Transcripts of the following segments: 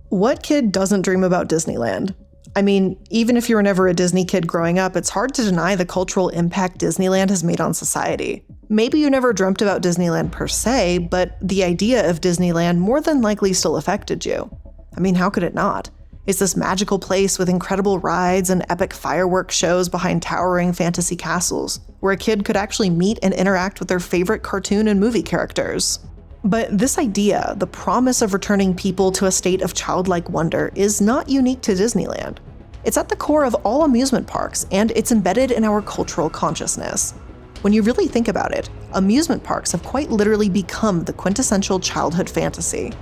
What kid doesn't dream about Disneyland? I mean, even if you were never a Disney kid growing up, it's hard to deny the cultural impact Disneyland has made on society. Maybe you never dreamt about Disneyland per se, but the idea of Disneyland more than likely still affected you. I mean, how could it not? It's this magical place with incredible rides and epic fireworks shows behind towering fantasy castles, where a kid could actually meet and interact with their favorite cartoon and movie characters. But this idea, the promise of returning people to a state of childlike wonder, is not unique to Disneyland. It's at the core of all amusement parks, and it's embedded in our cultural consciousness. When you really think about it, amusement parks have quite literally become the quintessential childhood fantasy.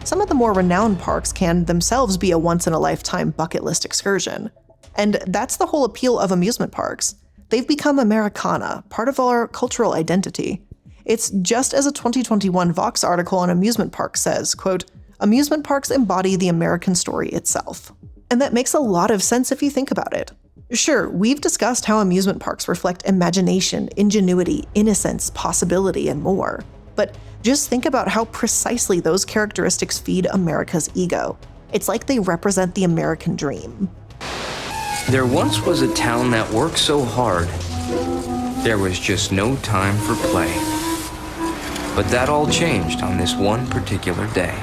Some of the more renowned parks can themselves be a once-in-a-lifetime bucket list excursion. And that's the whole appeal of amusement parks. They've become Americana, part of our cultural identity. It's just as a 2021 Vox article on amusement parks says, quote, "Amusement parks embody the American story itself." And that makes a lot of sense if you think about it. Sure, we've discussed how amusement parks reflect imagination, ingenuity, innocence, possibility, and more. But just think about how precisely those characteristics feed America's ego. It's like they represent the American dream. There once was a town that worked so hard, there was just no time for play. But that all changed on this one particular day.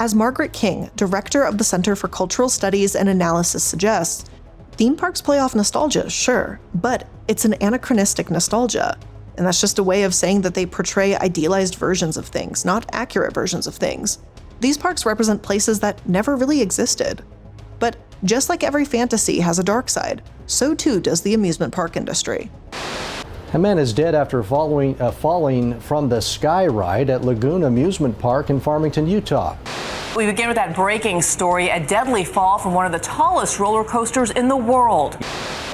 As Margaret King, director of the Center for Cultural Studies and Analysis, suggests, theme parks play off nostalgia, sure, but it's an anachronistic nostalgia. And that's just a way of saying that they portray idealized versions of things, not accurate versions of things. These parks represent places that never really existed. But just like every fantasy has a dark side, so too does the amusement park industry. A man is dead after falling from the sky ride at Lagoon Amusement Park in Farmington, Utah. We begin with that breaking story, a deadly fall from one of the tallest roller coasters in the world.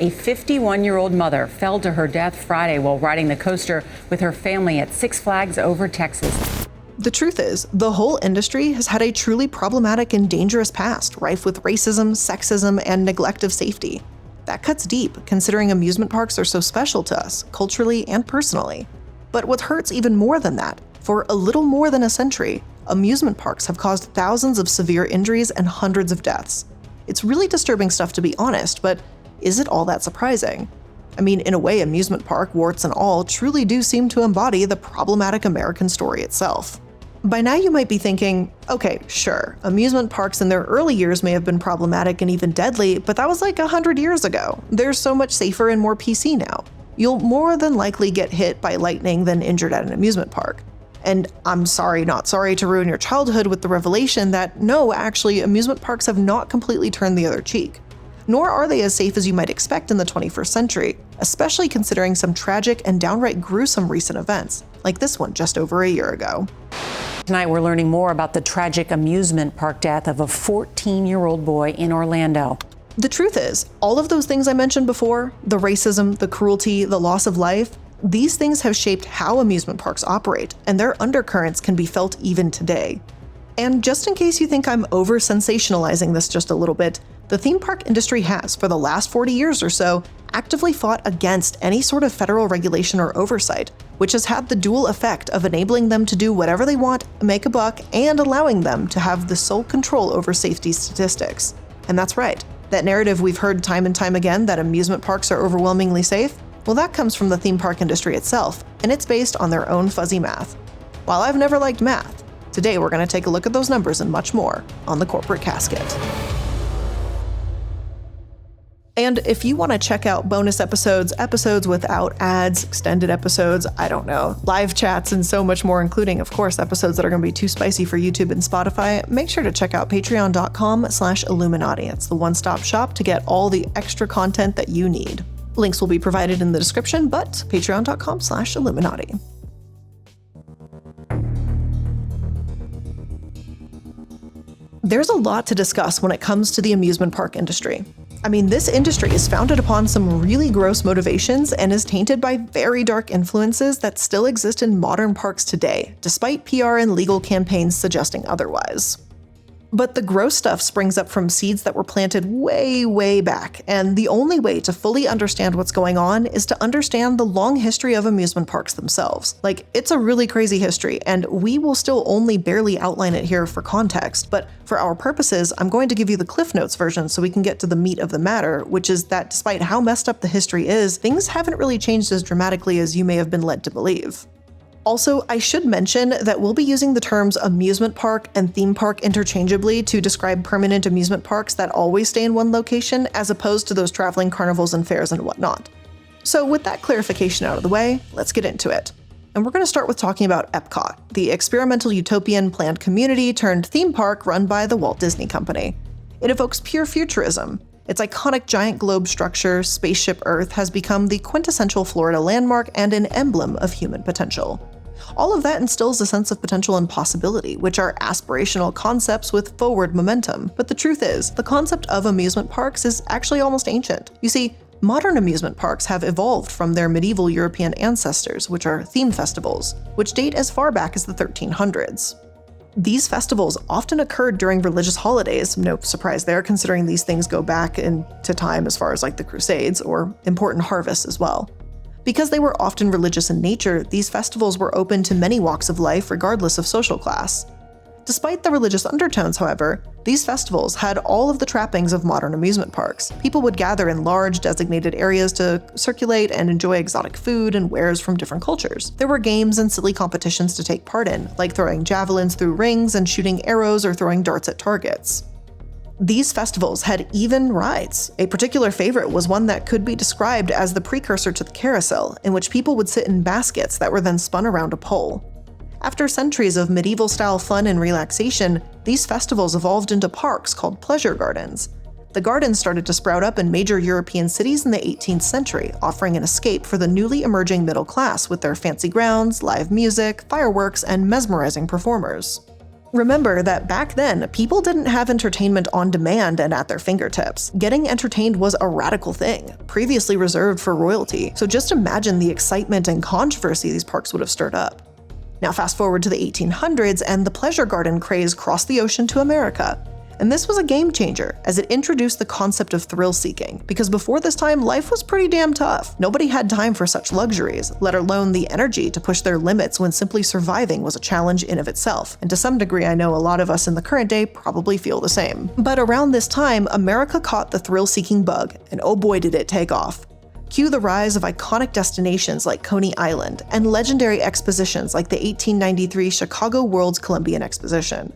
A 51-year-old mother fell to her death Friday while riding the coaster with her family at Six Flags Over Texas. The truth is, the whole industry has had a truly problematic and dangerous past, rife with racism, sexism, and neglect of safety. That cuts deep, considering amusement parks are so special to us, culturally and personally. But what hurts even more than that, for a little more than a century, amusement parks have caused thousands of severe injuries and hundreds of deaths. It's really disturbing stuff, to be honest, but is it all that surprising? I mean, in a way, amusement park, warts and all, truly do seem to embody the problematic American story itself. By now you might be thinking, okay, sure, amusement parks in their early years may have been problematic and even deadly, but that was like 100 years ago. They're so much safer and more PC now. You'll more than likely get hit by lightning than injured at an amusement park. And I'm sorry, not sorry to ruin your childhood with the revelation that no, actually, amusement parks have not completely turned the other cheek. Nor are they as safe as you might expect in the 21st century, especially considering some tragic and downright gruesome recent events, like this one just over a year ago. Tonight, we're learning more about the tragic amusement park death of a 14-year-old boy in Orlando. The truth is, all of those things I mentioned before, the racism, the cruelty, the loss of life, these things have shaped how amusement parks operate, and their undercurrents can be felt even today. And just in case you think I'm over-sensationalizing this just a little bit, the theme park industry has, for the last 40 years or so, actively fought against any sort of federal regulation or oversight, which has had the dual effect of enabling them to do whatever they want, make a buck, and allowing them to have the sole control over safety statistics. And that's right, that narrative we've heard time and time again that amusement parks are overwhelmingly safe, well, that comes from the theme park industry itself, and it's based on their own fuzzy math. While I've never liked math, today we're going to take a look at those numbers and much more on The Corporate Casket. And if you want to check out bonus episodes, episodes without ads, extended episodes, I don't know, live chats, and so much more, including, of course, episodes that are going to be too spicy for YouTube and Spotify, make sure to check out patreon.com/iilluminaughtii. It's the one-stop shop to get all the extra content that you need. Links will be provided in the description, but patreon.com/iilluminaughtii. There's a lot to discuss when it comes to the amusement park industry. I mean, this industry is founded upon some really gross motivations and is tainted by very dark influences that still exist in modern parks today, despite PR and legal campaigns suggesting otherwise. But the gross stuff springs up from seeds that were planted way, way back, and the only way to fully understand what's going on is to understand the long history of amusement parks themselves. Like, it's a really crazy history, and we will still only barely outline it here for context, but for our purposes, I'm going to give you the Cliff Notes version so we can get to the meat of the matter, which is that despite how messed up the history is, things haven't really changed as dramatically as you may have been led to believe. Also, I should mention that we'll be using the terms amusement park and theme park interchangeably to describe permanent amusement parks that always stay in one location, as opposed to those traveling carnivals and fairs and whatnot. So with that clarification out of the way, let's get into it. And we're going to start with talking about Epcot, the experimental utopian planned community turned theme park run by the Walt Disney Company. It evokes pure futurism. Its iconic giant globe structure, Spaceship Earth, has become the quintessential Florida landmark and an emblem of human potential. All of that instills a sense of potential and possibility, which are aspirational concepts with forward momentum. But the truth is, the concept of amusement parks is actually almost ancient. You see, modern amusement parks have evolved from their medieval European ancestors, which are theme festivals, which date as far back as the 1300s. These festivals often occurred during religious holidays, no surprise there considering these things go back into time as far as like the Crusades, or important harvests as well. Because they were often religious in nature, these festivals were open to many walks of life regardless of social class. Despite the religious undertones, however, these festivals had all of the trappings of modern amusement parks. People would gather in large, designated areas to circulate and enjoy exotic food and wares from different cultures. There were games and silly competitions to take part in, like throwing javelins through rings and shooting arrows or throwing darts at targets. These festivals had even rides. A particular favorite was one that could be described as the precursor to the carousel, in which people would sit in baskets that were then spun around a pole. After centuries of medieval-style fun and relaxation, these festivals evolved into parks called pleasure gardens. The gardens started to sprout up in major European cities in the 18th century, offering an escape for the newly emerging middle class with their fancy grounds, live music, fireworks, and mesmerizing performers. Remember that back then, people didn't have entertainment on demand and at their fingertips. Getting entertained was a radical thing, previously reserved for royalty, so just imagine the excitement and controversy these parks would have stirred up. Now fast forward to the 1800s and the pleasure garden craze crossed the ocean to America. And this was a game changer, as it introduced the concept of thrill-seeking, because before this time, life was pretty damn tough. Nobody had time for such luxuries, let alone the energy to push their limits when simply surviving was a challenge in of itself. And to some degree, I know a lot of us in the current day probably feel the same. But around this time, America caught the thrill-seeking bug, and oh boy did it take off. Cue the rise of iconic destinations like Coney Island, and legendary expositions like the 1893 Chicago World's Columbian Exposition.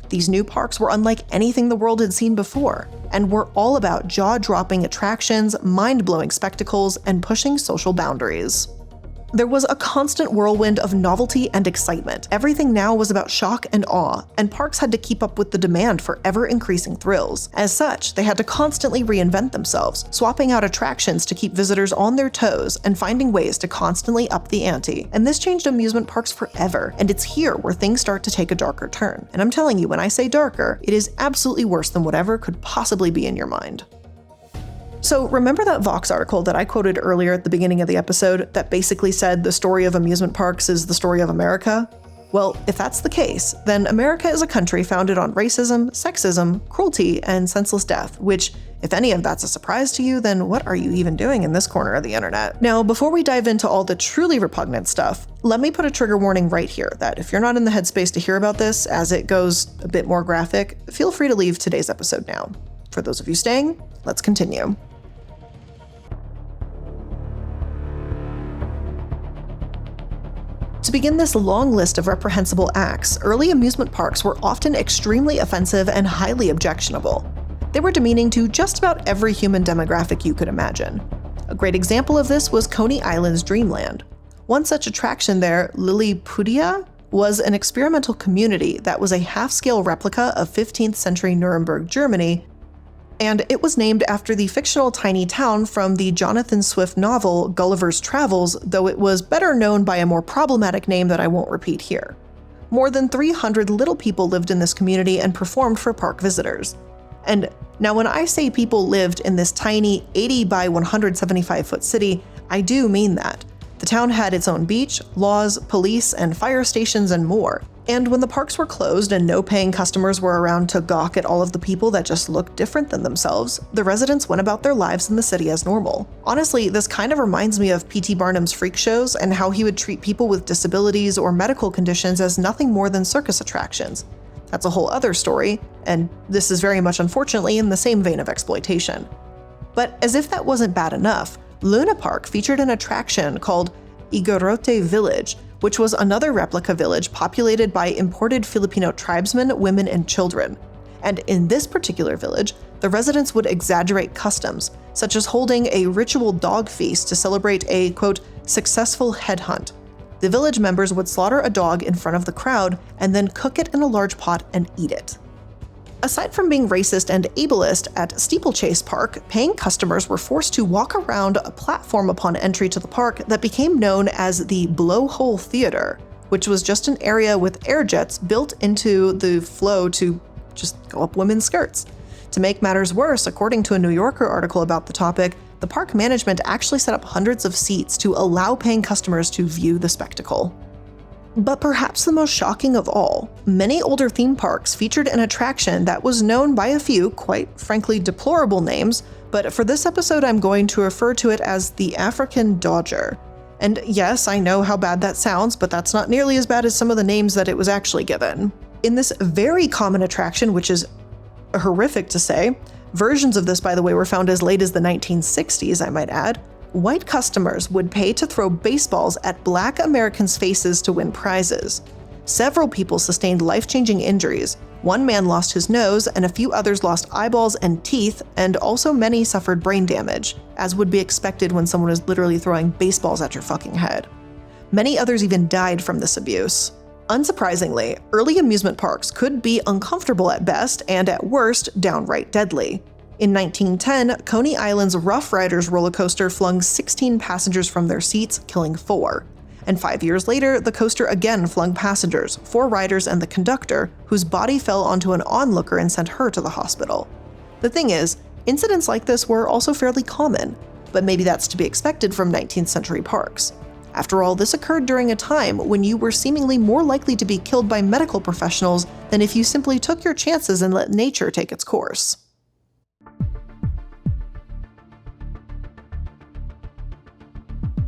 These new parks were unlike anything the world had seen before, and were all about jaw-dropping attractions, mind-blowing spectacles, and pushing social boundaries. There was a constant whirlwind of novelty and excitement. Everything now was about shock and awe, and parks had to keep up with the demand for ever-increasing thrills. As such, they had to constantly reinvent themselves, swapping out attractions to keep visitors on their toes and finding ways to constantly up the ante. And this changed amusement parks forever, and it's here where things start to take a darker turn. And I'm telling you, when I say darker, it is absolutely worse than whatever could possibly be in your mind. So remember that Vox article that I quoted earlier at the beginning of the episode that basically said the story of amusement parks is the story of America? Well, if that's the case, then America is a country founded on racism, sexism, cruelty, and senseless death, which, if any of that's a surprise to you, then what are you even doing in this corner of the internet? Now, before we dive into all the truly repugnant stuff, let me put a trigger warning right here that if you're not in the headspace to hear about this, as it goes a bit more graphic, feel free to leave today's episode now. For those of you staying, let's continue. To begin this long list of reprehensible acts, early amusement parks were often extremely offensive and highly objectionable. They were demeaning to just about every human demographic you could imagine. A great example of this was Coney Island's Dreamland. One such attraction there, Lilliputia, was an experimental community that was a half-scale replica of 15th century Nuremberg, Germany, and it was named after the fictional tiny town from the Jonathan Swift novel Gulliver's Travels, though it was better known by a more problematic name that I won't repeat here. More than 300 little people lived in this community and performed for park visitors. And now when I say people lived in this tiny 80 by 175 foot city, I do mean that. The town had its own beach, laws, police, and fire stations, and more. And when the parks were closed and no paying customers were around to gawk at all of the people that just looked different than themselves, the residents went about their lives in the city as normal. Honestly, this kind of reminds me of P.T. Barnum's freak shows and how he would treat people with disabilities or medical conditions as nothing more than circus attractions. That's a whole other story, and this is very much unfortunately in the same vein of exploitation. But as if that wasn't bad enough, Luna Park featured an attraction called Igorote Village, which was another replica village populated by imported Filipino tribesmen, women, and children. And in this particular village, the residents would exaggerate customs, such as holding a ritual dog feast to celebrate a, quote, successful headhunt. The village members would slaughter a dog in front of the crowd and then cook it in a large pot and eat it. Aside from being racist and ableist, at Steeplechase Park, paying customers were forced to walk around a platform upon entry to the park that became known as the Blowhole Theater, which was just an area with air jets built into the flow to just go up women's skirts. To make matters worse, according to a New Yorker article about the topic, the park management actually set up hundreds of seats to allow paying customers to view the spectacle. But perhaps the most shocking of all, many older theme parks featured an attraction that was known by a few, quite frankly, deplorable names, but for this episode I'm going to refer to it as the African Dodger. And yes, I know how bad that sounds, but that's not nearly as bad as some of the names that it was actually given. In this very common attraction, which is horrific to say, versions of this, by the way, were found as late as the 1960s, I might add. White customers would pay to throw baseballs at Black Americans' faces to win prizes. Several people sustained life-changing injuries. One man lost his nose, and a few others lost eyeballs and teeth, and also many suffered brain damage, as would be expected when someone is literally throwing baseballs at your fucking head. Many others even died from this abuse. Unsurprisingly, early amusement parks could be uncomfortable at best and at worst, downright deadly. In 1910, Coney Island's Rough Riders roller coaster flung 16 passengers from their seats, killing 4. And 5 years later, the coaster again flung passengers, 4 riders and the conductor, whose body fell onto an onlooker and sent her to the hospital. The thing is, incidents like this were also fairly common, but maybe that's to be expected from 19th century parks. After all, this occurred during a time when you were seemingly more likely to be killed by medical professionals than if you simply took your chances and let nature take its course.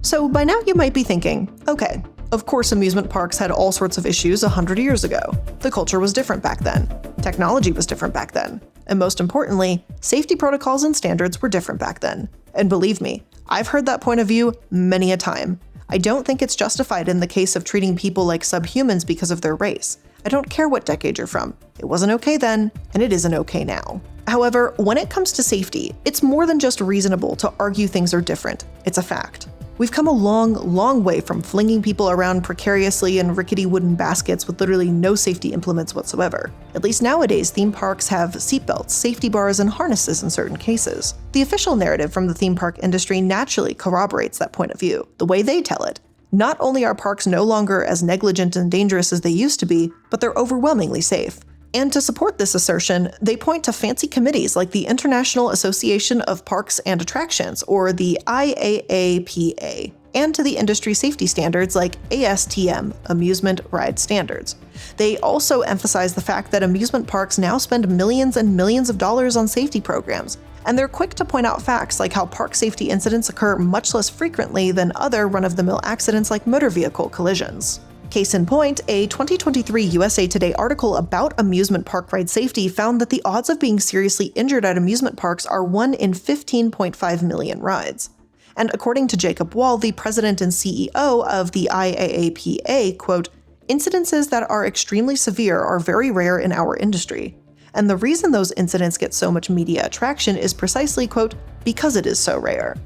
So by now you might be thinking, okay, of course amusement parks had all sorts of issues 100 years ago. The culture was different back then. Technology was different back then. And most importantly, safety protocols and standards were different back then. And believe me, I've heard that point of view many a time. I don't think it's justified in the case of treating people like subhumans because of their race. I don't care what decade you're from. It wasn't okay then, and it isn't okay now. However, when it comes to safety, it's more than just reasonable to argue things are different. It's a fact. We've come a long, long way from flinging people around precariously in rickety wooden baskets with literally no safety implements whatsoever. At least nowadays, theme parks have seatbelts, safety bars, and harnesses in certain cases. The official narrative from the theme park industry naturally corroborates that point of view. The way they tell it, not only are parks no longer as negligent and dangerous as they used to be, but they're overwhelmingly safe. And to support this assertion, they point to fancy committees like the International Association of Parks and Attractions, or the IAAPA, and to the industry safety standards like ASTM, Amusement Ride Standards. They also emphasize the fact that amusement parks now spend millions and millions of dollars on safety programs, and they're quick to point out facts like how park safety incidents occur much less frequently than other run-of-the-mill accidents like motor vehicle collisions. Case in point, a 2023 USA Today article about amusement park ride safety found that the odds of being seriously injured at amusement parks are 1 in 15.5 million rides. And according to Jacob Wall, the president and CEO of the IAAPA, quote, "Incidences that are extremely severe are very rare in our industry. And the reason those incidents get so much media attraction is precisely, quote, because it is so rare."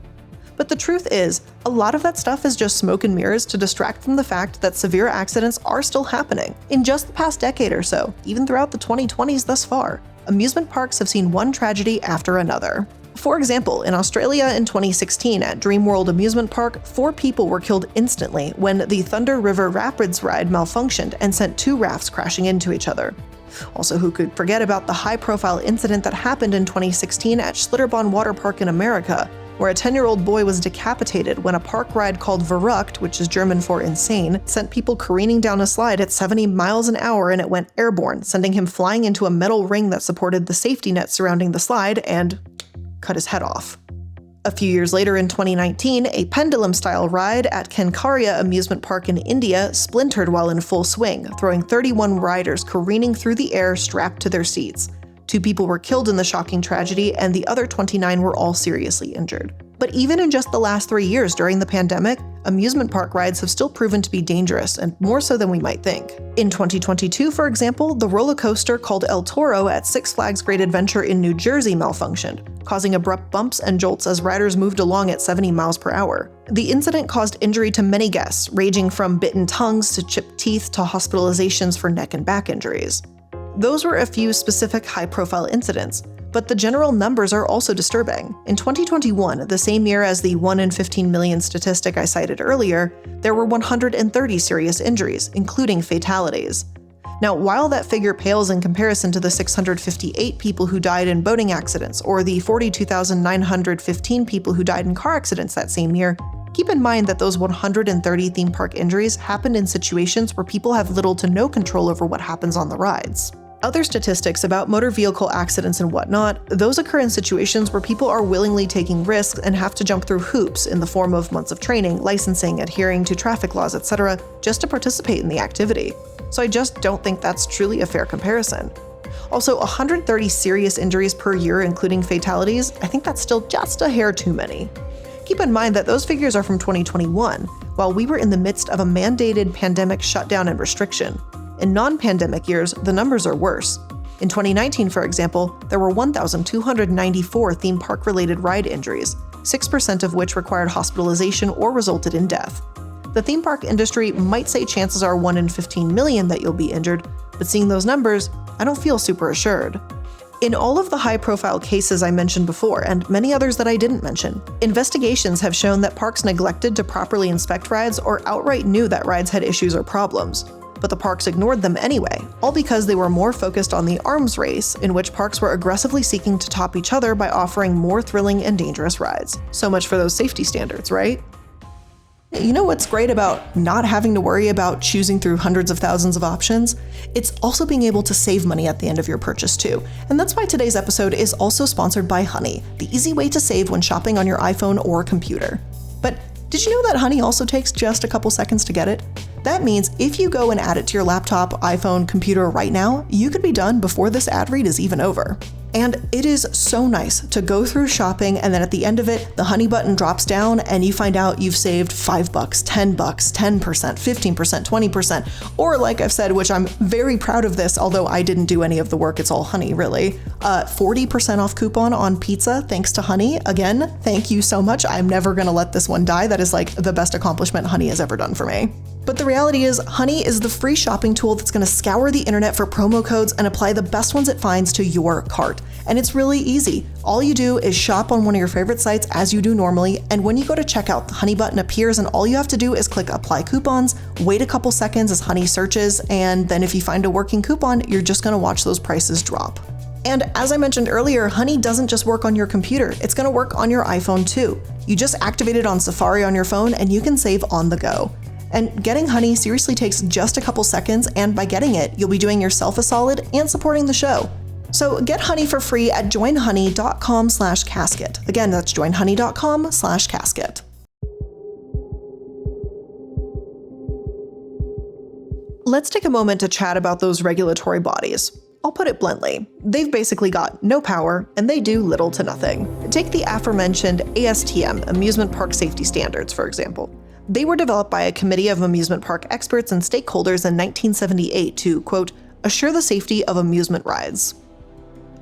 But the truth is, a lot of that stuff is just smoke and mirrors to distract from the fact that severe accidents are still happening. In just the past decade or so, even throughout the 2020s thus far, amusement parks have seen one tragedy after another. For example, in Australia in 2016 at Dreamworld Amusement Park, 4 people were killed instantly when the Thunder River Rapids ride malfunctioned and sent 2 rafts crashing into each other. Also, who could forget about the high-profile incident that happened in 2016 at Schlitterbahn Water Park in America, where a 10-year-old boy was decapitated when a park ride called Verrückt, which is German for insane, sent people careening down a slide at 70 miles an hour and it went airborne, sending him flying into a metal ring that supported the safety net surrounding the slide and cut his head off. A few years later in 2019, a pendulum-style ride at Kankaria Amusement Park in India splintered while in full swing, throwing 31 riders careening through the air strapped to their seats. 2 people were killed in the shocking tragedy, and the other 29 were all seriously injured. But even in just the last 3 years during the pandemic, amusement park rides have still proven to be dangerous, and more so than we might think. In 2022, for example, the roller coaster called El Toro at Six Flags Great Adventure in New Jersey malfunctioned, causing abrupt bumps and jolts as riders moved along at 70 miles per hour. The incident caused injury to many guests, ranging from bitten tongues to chipped teeth to hospitalizations for neck and back injuries. Those were a few specific high-profile incidents, but the general numbers are also disturbing. In 2021, the same year as the 1 in 15 million statistic I cited earlier, there were 130 serious injuries, including fatalities. Now, while that figure pales in comparison to the 658 people who died in boating accidents or the 42,915 people who died in car accidents that same year, keep in mind that those 130 theme park injuries happened in situations where people have little to no control over what happens on the rides. Other statistics about motor vehicle accidents and whatnot, those occur in situations where people are willingly taking risks and have to jump through hoops in the form of months of training, licensing, adhering to traffic laws, etc., just to participate in the activity. So I just don't think that's truly a fair comparison. Also, 130 serious injuries per year, including fatalities, I think that's still just a hair too many. Keep in mind that those figures are from 2021, while we were in the midst of a mandated pandemic shutdown and restriction. In non-pandemic years, the numbers are worse. In 2019, for example, there were 1,294 theme park-related ride injuries, 6% of which required hospitalization or resulted in death. The theme park industry might say chances are 1 in 15 million that you'll be injured, but seeing those numbers, I don't feel super assured. In all of the high-profile cases I mentioned before, and many others that I didn't mention, investigations have shown that parks neglected to properly inspect rides or outright knew that rides had issues or problems. But the parks ignored them anyway, all because they were more focused on the arms race, in which parks were aggressively seeking to top each other by offering more thrilling and dangerous rides. So much for those safety standards, right? You know what's great about not having to worry about choosing through hundreds of thousands of options? It's also being able to save money at the end of your purchase too. And that's why today's episode is also sponsored by Honey, the easy way to save when shopping on your iPhone or computer. But did you know that Honey also takes just a couple seconds to get it? That means if you go and add it to your laptop, iPhone, computer right now, you could be done before this ad read is even over. And it is so nice to go through shopping and then at the end of it, the Honey button drops down and you find out you've saved $5, $10, 10%, 15%, 20%, or like I've said, which I'm very proud of this, although I didn't do any of the work, it's all Honey really, 40% off coupon on pizza thanks to Honey. Again, thank you so much. I'm never gonna let this one die. That is like the best accomplishment Honey has ever done for me. But the reality is, Honey is the free shopping tool that's going to scour the internet for promo codes and apply the best ones it finds to your cart. And it's really easy. All you do is shop on one of your favorite sites as you do normally, and when you go to checkout, the Honey button appears and all you have to do is click Apply Coupons, wait a couple seconds as Honey searches, and then if you find a working coupon, you're just going to watch those prices drop. And as I mentioned earlier, Honey doesn't just work on your computer, it's going to work on your iPhone too. You just activate it on Safari on your phone and you can save on the go. And getting Honey seriously takes just a couple seconds, and by getting it, you'll be doing yourself a solid and supporting the show. So get Honey for free at joinhoney.com/casket. Again, that's joinhoney.com/casket. Let's take a moment to chat about those regulatory bodies. I'll put it bluntly, they've basically got no power and they do little to nothing. Take the aforementioned ASTM, Amusement Park Safety Standards, for example. They were developed by a committee of amusement park experts and stakeholders in 1978 to, quote, assure the safety of amusement rides.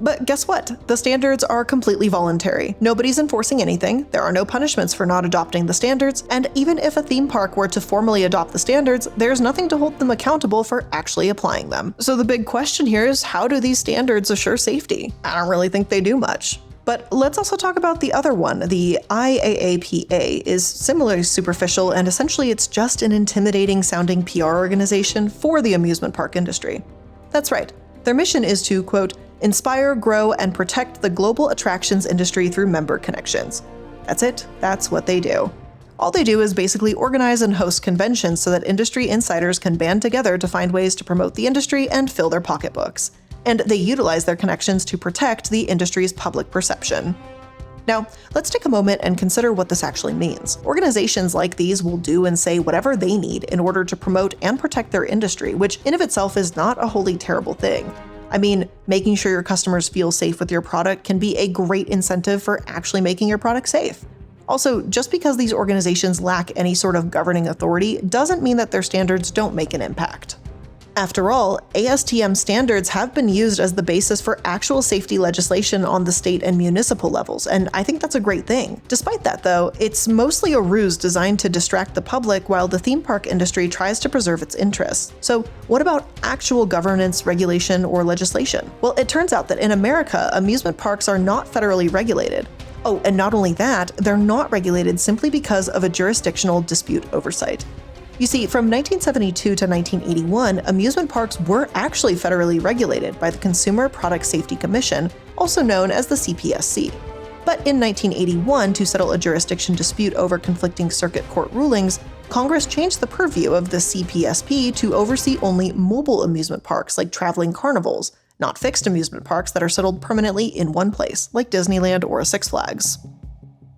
But guess what? The standards are completely voluntary. Nobody's enforcing anything, there are no punishments for not adopting the standards, and even if a theme park were to formally adopt the standards, there's nothing to hold them accountable for actually applying them. So the big question here is, how do these standards assure safety? I don't really think they do much. But let's also talk about the other one. The IAAPA is similarly superficial, and essentially it's just an intimidating sounding PR organization for the amusement park industry. That's right. Their mission is to, quote, inspire, grow, and protect the global attractions industry through member connections. That's it. That's what they do. All they do is basically organize and host conventions so that industry insiders can band together to find ways to promote the industry and fill their pocketbooks. And they utilize their connections to protect the industry's public perception. Now, let's take a moment and consider what this actually means. Organizations like these will do and say whatever they need in order to promote and protect their industry, which in of itself is not a wholly terrible thing. I mean, making sure your customers feel safe with your product can be a great incentive for actually making your product safe. Also, just because these organizations lack any sort of governing authority doesn't mean that their standards don't make an impact. After all, ASTM standards have been used as the basis for actual safety legislation on the state and municipal levels, and I think that's a great thing. Despite that, though, it's mostly a ruse designed to distract the public while the theme park industry tries to preserve its interests. So, what about actual governance, regulation, or legislation? Well, it turns out that in America, amusement parks are not federally regulated. Oh, and not only that, they're not regulated simply because of a jurisdictional dispute oversight. You see, from 1972 to 1981, amusement parks were actually federally regulated by the Consumer Product Safety Commission, also known as the CPSC. But in 1981, to settle a jurisdiction dispute over conflicting circuit court rulings, Congress changed the purview of the CPSP to oversee only mobile amusement parks like traveling carnivals, not fixed amusement parks that are settled permanently in one place, like Disneyland or Six Flags.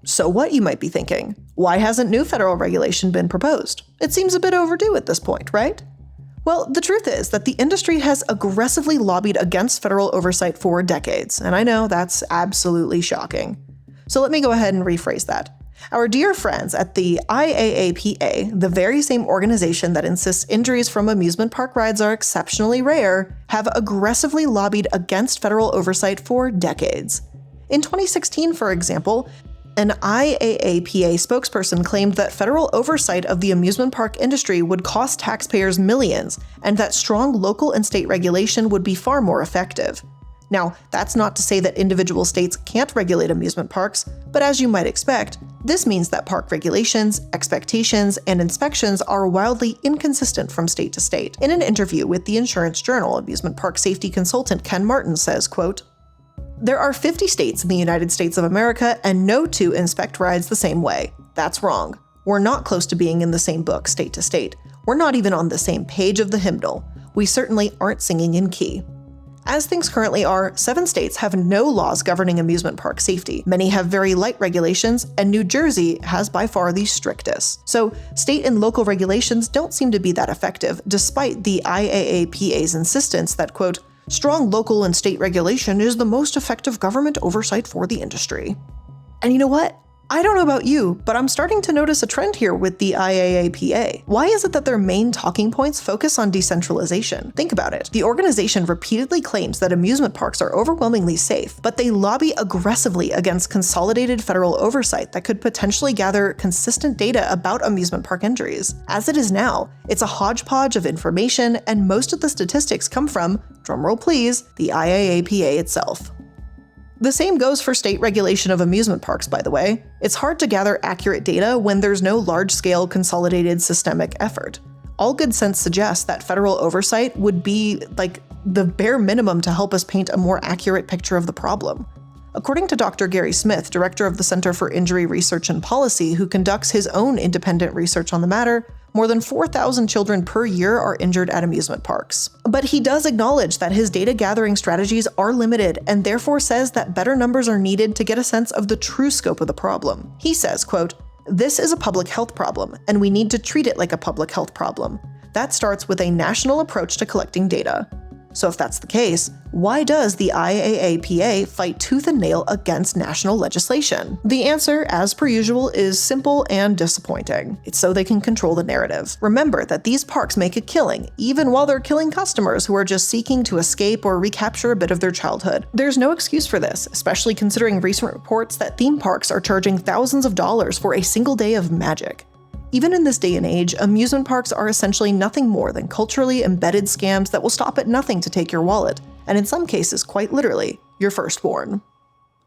So what, you might be thinking? Why hasn't new federal regulation been proposed? It seems a bit overdue at this point, right? Well, the truth is that the industry has aggressively lobbied against federal oversight for decades, and I know that's absolutely shocking. So let me go ahead and rephrase that. Our dear friends at the IAAPA, the very same organization that insists injuries from amusement park rides are exceptionally rare, have aggressively lobbied against federal oversight for decades. In 2016, for example, an IAAPA spokesperson claimed that federal oversight of the amusement park industry would cost taxpayers millions, and that strong local and state regulation would be far more effective. Now, that's not to say that individual states can't regulate amusement parks, but as you might expect, this means that park regulations, expectations, and inspections are wildly inconsistent from state to state. In an interview with the Insurance Journal, amusement park safety consultant Ken Martin says, quote, "There are 50 states in the United States of America, and no two inspect rides the same way. That's wrong. We're not close to being in the same book state to state. We're not even on the same page of the hymnal. We certainly aren't singing in key." As things currently are, 7 states have no laws governing amusement park safety. Many have very light regulations, and New Jersey has by far the strictest. So, state and local regulations don't seem to be that effective, despite the IAAPA's insistence that, quote, "strong local and state regulation is the most effective government oversight for the industry." And you know what? I don't know about you, but I'm starting to notice a trend here with the IAAPA. Why is it that their main talking points focus on decentralization? Think about it. The organization repeatedly claims that amusement parks are overwhelmingly safe, but they lobby aggressively against consolidated federal oversight that could potentially gather consistent data about amusement park injuries. As it is now, it's a hodgepodge of information, and most of the statistics come from, drumroll please, the IAAPA itself. The same goes for state regulation of amusement parks, by the way. It's hard to gather accurate data when there's no large-scale consolidated systemic effort. All good sense suggests that federal oversight would be like the bare minimum to help us paint a more accurate picture of the problem. According to Dr. Gary Smith, director of the Center for Injury Research and Policy, who conducts his own independent research on the matter, more than 4,000 children per year are injured at amusement parks. But he does acknowledge that his data gathering strategies are limited, and therefore says that better numbers are needed to get a sense of the true scope of the problem. He says, quote, "This is a public health problem, and we need to treat it like a public health problem. That starts with a national approach to collecting data." So if that's the case, why does the IAAPA fight tooth and nail against national legislation? The answer, as per usual, is simple and disappointing. It's so they can control the narrative. Remember that these parks make a killing, even while they're killing customers who are just seeking to escape or recapture a bit of their childhood. There's no excuse for this, especially considering recent reports that theme parks are charging thousands of dollars for a single day of magic. Even in this day and age, amusement parks are essentially nothing more than culturally embedded scams that will stop at nothing to take your wallet, and in some cases, quite literally, your firstborn.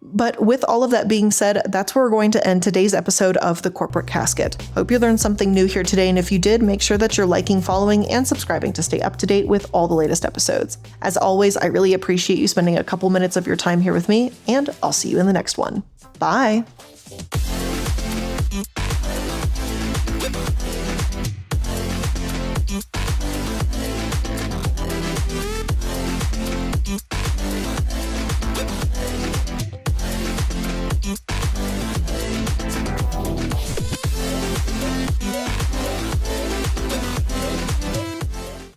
But with all of that being said, that's where we're going to end today's episode of The Corporate Casket. Hope you learned something new here today, and if you did, make sure that you're liking, following, and subscribing to stay up to date with all the latest episodes. As always, I really appreciate you spending a couple minutes of your time here with me, and I'll see you in the next one. Bye!